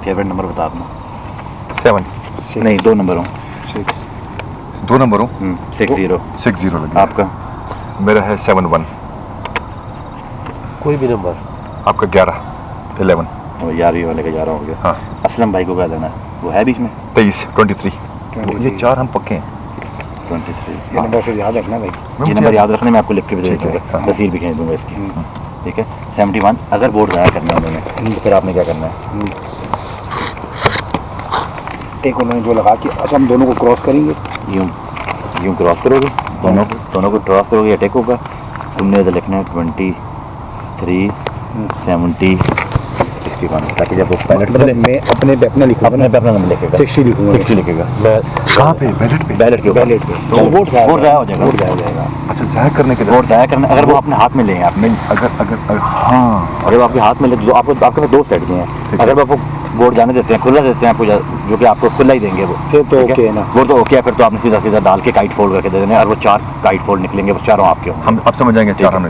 Favourite number बता अपना। 7 नहीं, 2 नंबर हो। 2 नंबर हो। 60 60 लगे। आपका? मेरा है 71। कोई भी नंबर। आपका 11 11। वो 11वीं वाले का 11 हो गया। हाँ। असलम भाई को क्या देना है? वो है बीच में 23 23। ये 4 हम पक्के हैं। 23। ये नंबर फिर याद रखना भाई। ये नंबर याद रखने में आपको लिख के भी दे ठीक है, दूँगा, हाँ। तस्वीर भी खींच दूँगा इसकी। ठीक है। 71। अगर बोर्ड ज़ाया करना है उन्होंने तो फिर आपने क्या करना है? एक उन्होंने जो लगा कि अच्छा हम दोनों को क्रॉस करेंगे। यूँ क्रॉस करोगे, दोनों को क्रॉस करोगे, अटैक होगा। तुमने इधर लिखना है 23 70 61, ताकि जब वो पायलट मतलब मैं अपने पे अपना लिखूंगा अपने पे अपना नंबर लिखेगा। 60 लिखूंगा। 60 लिखेगा। कहाँ पे? बैलेट पे? बैलेट के ऊपर। बैलेट पे। तो वो वोट ज़ाया हो जाएगा। वोट ज़ाया हो जाएगा। अच्छा, ज़ाया करने के लिए वोट ज़ाया करना, अगर वो अपने हाथ में लेंगे आप में, अगर हाँ, अगर वो आपके हाथ में ले तो आपको आपके पास 2 स्ट्रेटजी हैं। ठीक अगर वो आपको वोट जाने देते हैं, खुला देते हैं आपको, जो कि आपको खुला ही देंगे वो, फिर तो ठीक ओके है ना। वो तो ओके है। फिर तो आपने सीधा सीधा डाल के काइट फोल्ड करके दे देना, और वो 4 काइट फोल्ड निकलेंगे, वो चारों आपके होंगे। हम अब समझ जाएंगे 4 हमने